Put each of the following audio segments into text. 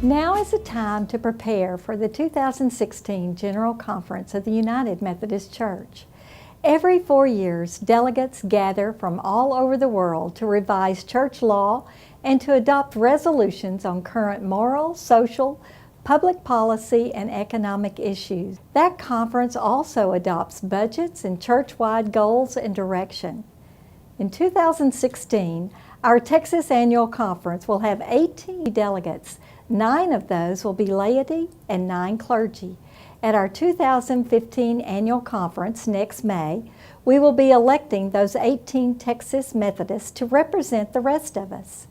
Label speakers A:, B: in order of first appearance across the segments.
A: Now is the time to prepare for the 2016 General Conference of the United Methodist Church. Every 4 years, delegates gather from all over the world to revise church law and to adopt resolutions on current moral, social, public policy, and economic issues. That conference also adopts budgets and church-wide goals and direction. In 2016, our Texas Annual Conference will have 18 delegates. 9 of those will be laity and 9 clergy. At our 2015 Annual Conference next May, we will be electing those 18 Texas Methodists to represent the rest of us.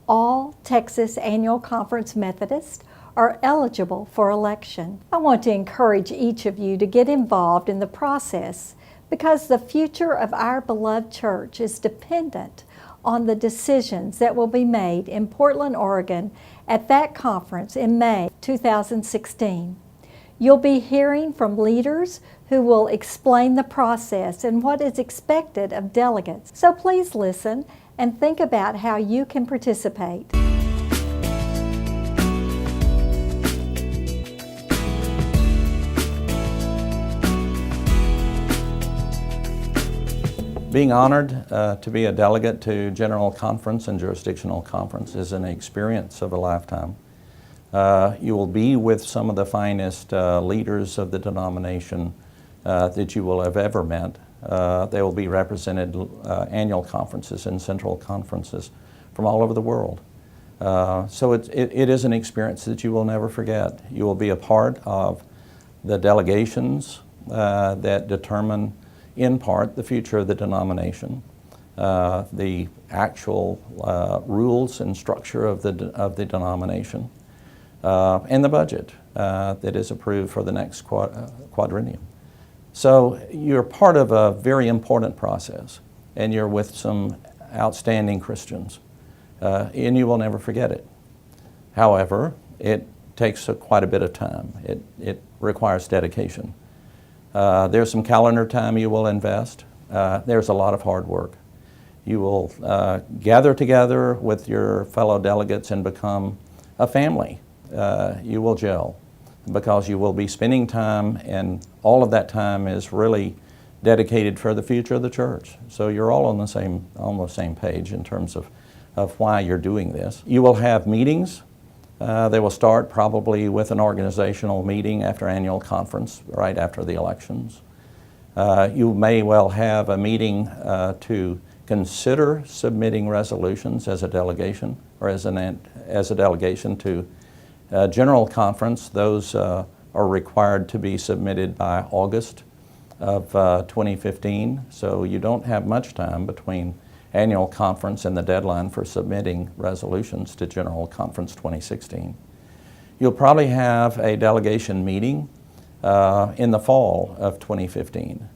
A: All Texas Annual Conference Methodists are eligible for election. I want to encourage each of you to get involved in the process because the future of our beloved church is dependent on the decisions that will be made in Portland, Oregon at that conference in May 2016. You'll be hearing from leaders who will explain the process and what is expected of delegates. So please listen and think about how you can participate.
B: Being honored to be a delegate to General Conference and Jurisdictional Conference is an experience of a lifetime. You will be with some of the finest leaders of the denomination that you will have ever met. They will be represented annual conferences and central conferences from all over the world. So it is an experience that you will never forget. You will be a part of the delegations that determine in part the future of the denomination, the actual rules and structure of the denomination, and the budget that is approved for the next quadrennium. So you're part of a very important process, and you're with some outstanding Christians, and you will never forget it. However, it takes quite a bit of time. It requires dedication. There's some calendar time you will invest. There's a lot of hard work. You will gather together with your fellow delegates and become a family. You will gel because you will be spending time, and all of that time is really dedicated for the future of the church. So you're all on the same page in terms of why you're doing this. You will have meetings. They will start probably with an organizational meeting after annual conference, right after the elections. You may well have a meeting to consider submitting resolutions as a delegation or as a delegation to General Conference. Those are required to be submitted by August of 2015, so you don't have much time between Annual Conference and the deadline for submitting resolutions to General Conference 2016. You'll probably have a delegation meeting in the fall of 2015.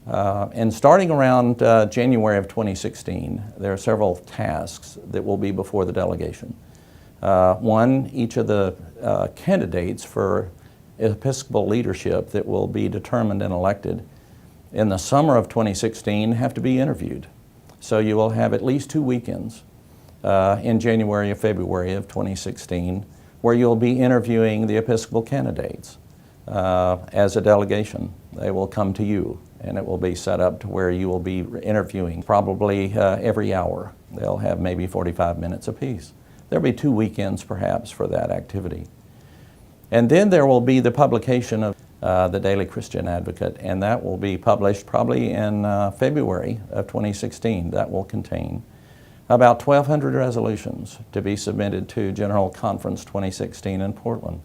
B: And starting around January of 2016, there are several tasks that will be before the delegation. One, each of the candidates for Episcopal leadership that will be determined and elected in the summer of 2016 have to be interviewed. So you will have at least 2 weekends in January or February of 2016 where you'll be interviewing the Episcopal candidates as a delegation. They will come to you, and it will be set up to where you will be interviewing probably every hour. They'll have maybe 45 minutes apiece. There'll be 2 weekends perhaps for that activity. And then there will be the publication of the Daily Christian Advocate, and that will be published probably in February of 2016. That will contain about 1,200 resolutions to be submitted to General Conference 2016 in Portland.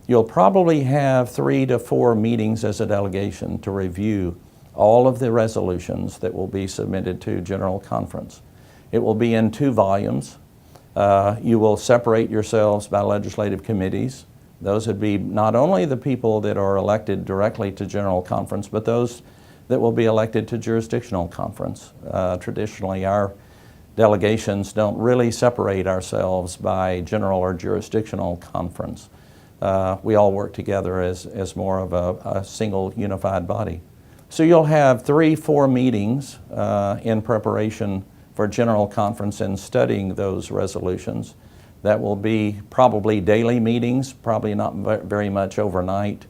B: You'll probably have 3 to 4 meetings as a delegation to review all of the resolutions that will be submitted to General Conference. It will be in 2 volumes. You will separate yourselves by legislative committees. Those would be not only the people that are elected directly to General Conference, but those that will be elected to Jurisdictional Conference. Traditionally, our delegations don't really separate ourselves by General or Jurisdictional Conference. We all work together as more of a single unified body. So you'll have 3-4 meetings in preparation for General Conference and studying those resolutions. That will be probably daily meetings, probably not very much overnight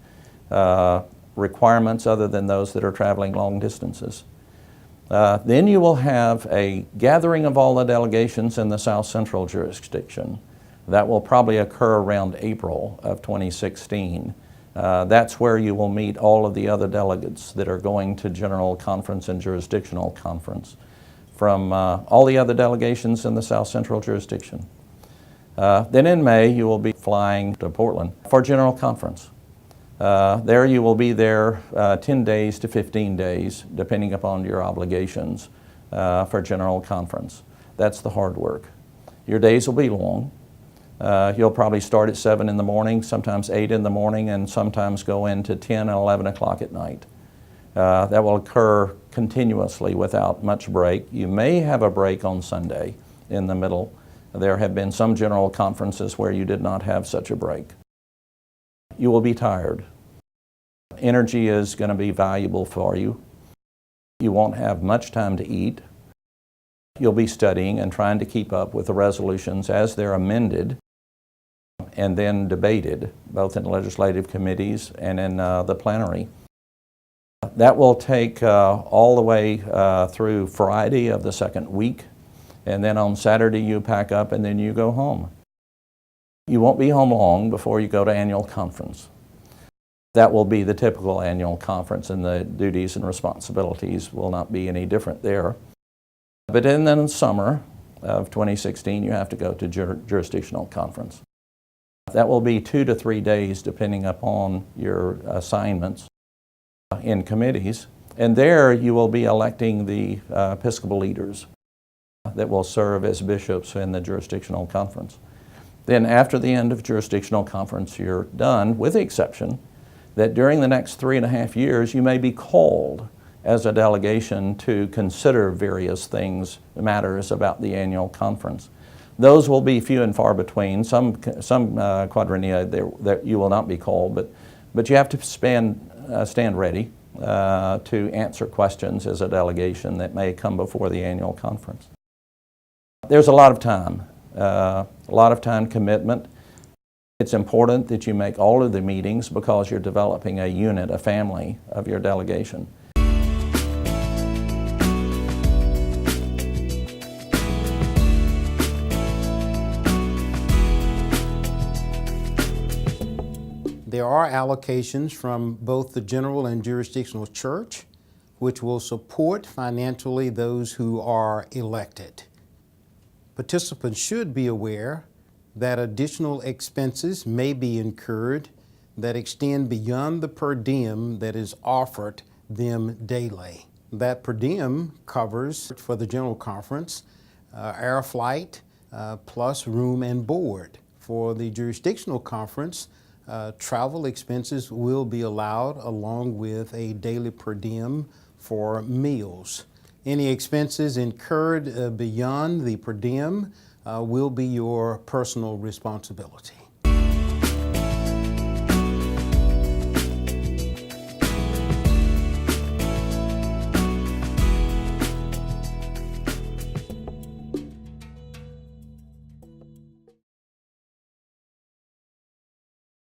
B: requirements other than those that are traveling long distances. Then you will have a gathering of all the delegations in the South Central jurisdiction. That will probably occur around April of 2016. That's where you will meet all of the other delegates that are going to General Conference and Jurisdictional Conference from all the other delegations in the South Central jurisdiction. Then in May, you will be flying to Portland for General Conference. There you will be there 10 days to 15 days, depending upon your obligations for General Conference. That's the hard work. Your days will be long. You'll probably start at 7 in the morning, sometimes 8 in the morning, and sometimes go into 10 and 11 o'clock at night. That will occur continuously without much break. You may have a break on Sunday in the middle. There have been some general conferences where you did not have such a break. You will be tired. Energy is going to be valuable for you. You won't have much time to eat. You'll be studying and trying to keep up with the resolutions as they're amended and then debated, both in legislative committees and in the plenary. That will take all the way through Friday of the second week, and then on Saturday you pack up and then you go home. You won't be home long before you go to annual conference. That will be the typical annual conference, and the duties and responsibilities will not be any different there. But then in the summer of 2016, you have to go to jurisdictional conference. That will be 2 to 3 days, depending upon your assignments in committees. And there you will be electing the Episcopal leaders that will serve as bishops in the jurisdictional conference. Then after the end of jurisdictional conference, you're done, with the exception that during the next 3.5 years, you may be called as a delegation to consider various things, matters about the annual conference. Those will be few and far between. Some quadrennia that you will not be called, but you have to stand ready to answer questions as a delegation that may come before the annual conference. There's a lot of time commitment. It's important that you make all of the meetings because you're developing a unit, a family of your delegation.
C: There are allocations from both the general and jurisdictional church, which will support financially those who are elected. Participants should be aware that additional expenses may be incurred that extend beyond the per diem that is offered them daily. That per diem covers, for the general conference, air flight plus room and board. For the jurisdictional conference, travel expenses will be allowed along with a daily per diem for meals. Any expenses incurred beyond the per diem will be your personal responsibility.